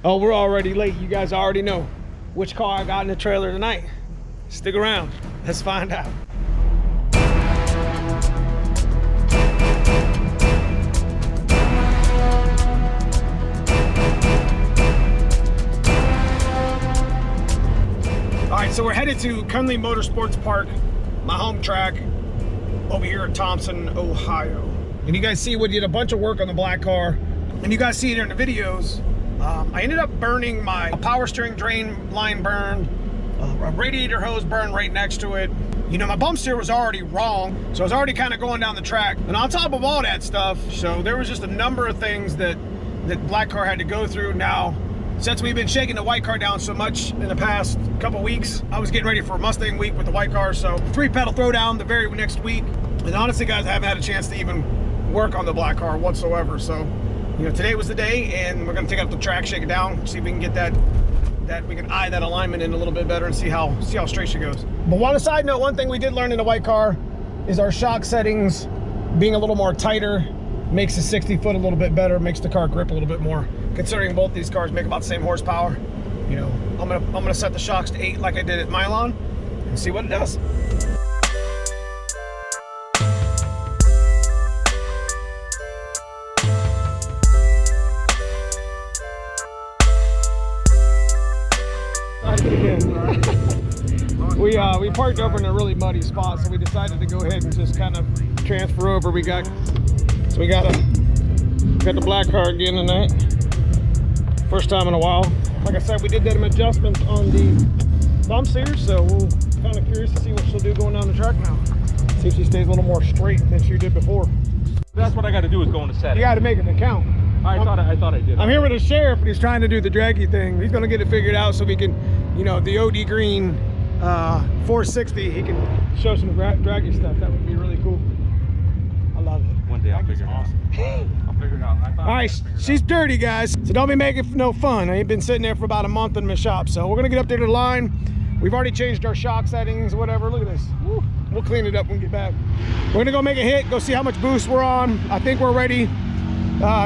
Oh, we're already late. You guys already know which car I got in the trailer tonight. Stick around. Let's find out. All right, so we're headed to Cunley Motorsports Park, my home track over here in Thompson, Ohio. And you guys see we did a bunch of work on the black car, and you guys see it in the videos. I ended up burning my power steering drain line burned, a radiator hose burned right next to it. You know, my bump steer was already wrong, so I was already kind of going down the track. And on top of all that stuff, so there was just a number of things that black car had to go through. Now, since we've been shaking the white car down so much in the past couple weeks, I was getting ready for Mustang week with the white car, so 3-pedal throwdown the very next week. And honestly, guys, I haven't had a chance to even work on the black car whatsoever. So, you know, today was the day, and we're gonna take it up the track, shake it down, see if we can get that we can eye that alignment in a little bit better and see how straight she goes. But on a side note, one thing we did learn in the white car is our shock settings being a little more tighter makes the 60 foot a little bit better, makes the car grip a little bit more. Considering both these cars make about the same horsepower, you know, I'm gonna set the shocks to 8 like I did at Milan and see what it does. We parked over in a really muddy spot, so we decided to go ahead and just kind of transfer over. We got the black car again tonight. First time in a while. Like I said, we did some adjustments on the bump steer, so we're kind of curious to see what she'll do going down the track now. See if she stays a little more straight than she did before. That's what I got to do is go into settings. You got to make it count. I thought I did. I'm here with the sheriff, and he's trying to do the draggy thing. He's going to get it figured out so we can, you know, the OD Green 460, he can show some draggy stuff. That would be really cool. I love it. One day I'll figure it out. I'll figure it out. All right, she's dirty, guys, so don't be making no fun. I ain't been sitting there for about a month in my shop, so we're gonna get up there to the line. We've already changed our shock settings, whatever. Look at this. Woo. We'll clean it up when we get back. We're gonna go make a hit, go see how much boost we're on. I think we're ready.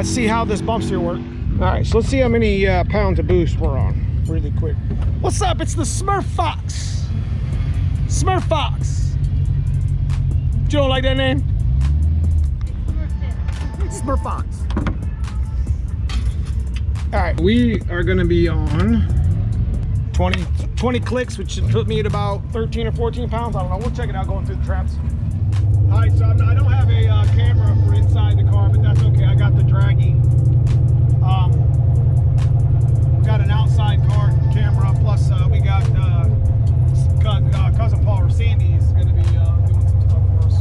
See how this bump steer works. All right, so let's see how many pounds of boost we're on really quick. What's up? It's the Smurf Fox. Smurf Fox. You don't like that name? Smurf Fox. All right, we are gonna be on 20 clicks, which should put me at about 13 or 14 pounds. I don't know, we'll check it out going through the traps. All right, so I don't have a camera for inside the car, but that's okay. I got the draggy. We got an outside car camera, plus we got cousin Paul or Sandy is going to be doing some stuff for us.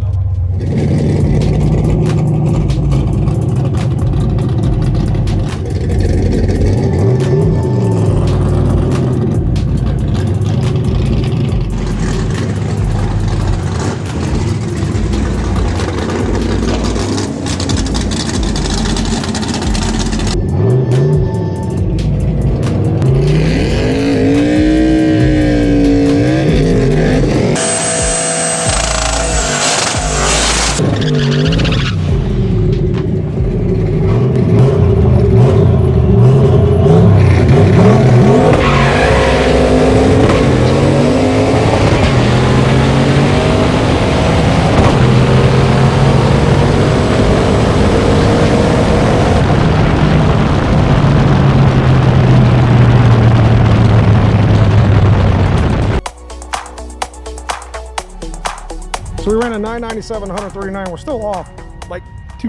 So we ran a 997, 139. We're still off like 2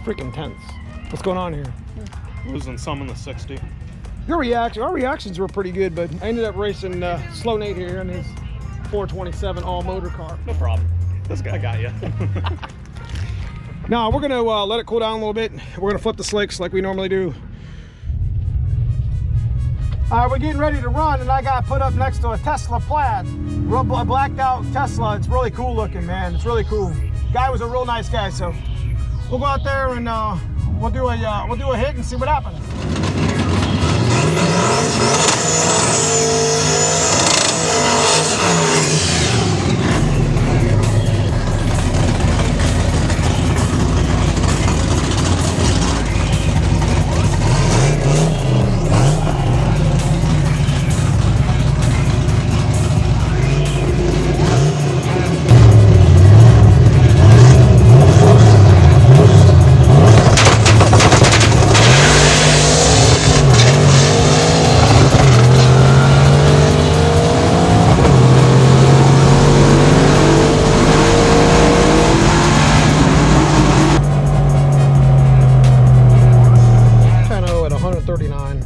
freaking tenths. What's going on here? Losing some in the 60. Our reactions were pretty good, but I ended up racing Slow Nate here in his 427 all motor car. No problem. This guy got you. Now we're gonna let it cool down a little bit. We're gonna flip the slicks like we normally do. All right, we're getting ready to run, and I got put up next to a Tesla Plaid, real blacked out Tesla. It's really cool looking, man. It's really cool. Guy was a real nice guy, so we'll go out there and we'll do a hit and see what happens.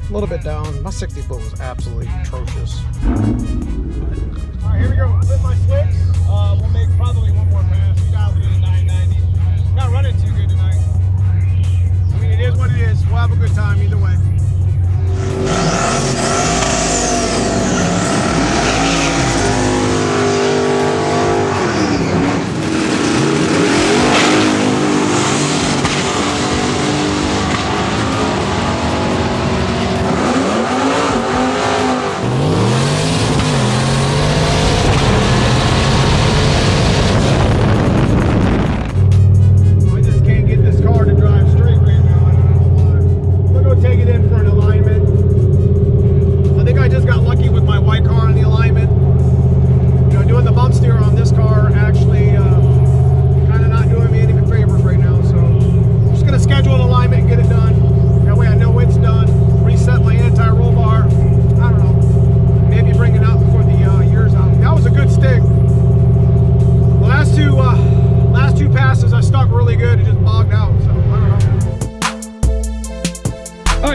A little bit down. My 60 foot was absolutely atrocious. All right, here we go. Flip my slicks. We'll make probably one more pass. We dialed it in 990. Not running too good tonight. I mean, it is what it is. We'll have a good time either way.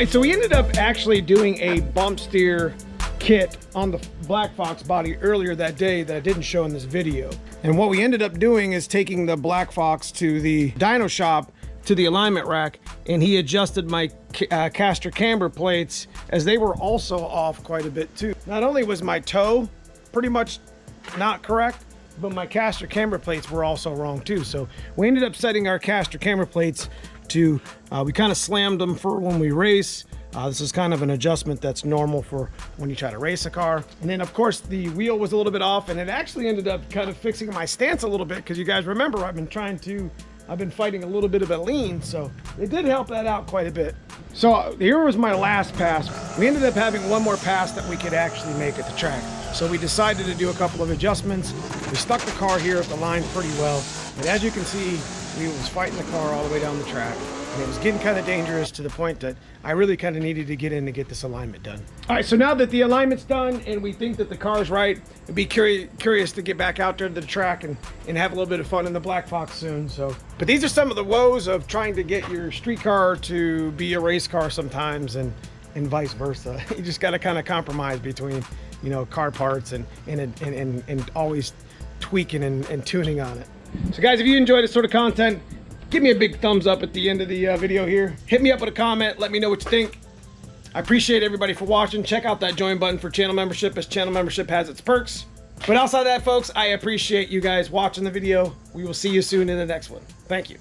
So we ended up actually doing a bump steer kit on the Black Fox body earlier that day that I didn't show in this video. And what we ended up doing is taking the Black Fox to the dyno shop to the alignment rack, and he adjusted my caster camber plates as they were also off quite a bit too. Not only was my toe pretty much not correct, but my caster camber plates were also wrong too. So we ended up setting our caster camber plates to, we kind of slammed them for when we race. This is kind of an adjustment that's normal for when you try to race a car. And then of course the wheel was a little bit off, and it actually ended up kind of fixing my stance a little bit, because you guys remember I've been fighting a little bit of a lean, so it did help that out quite a bit. So here was my last pass. We ended up having one more pass that we could actually make at the track. So we decided to do a couple of adjustments. We stuck the car here at the line pretty well. And as you can see, we was fighting the car all the way down the track. And it was getting kind of dangerous to the point that I really kind of needed to get in to get this alignment done. All right, so now that the alignment's done and we think that the car's right, I'd be curious to get back out there to the track and have a little bit of fun in the Black Fox soon. So, but these are some of the woes of trying to get your street car to be a race car sometimes, and vice versa. You just got to kind of compromise between, you know, car parts and always tweaking and tuning on it. So guys, if you enjoy this sort of content, give me a big thumbs up at the end of the video here. Hit me up with a comment. Let me know what you think. I appreciate everybody for watching. Check out that join button for channel membership, as channel membership has its perks. But outside of that, folks, I appreciate you guys watching the video. We will see you soon in the next one. Thank you.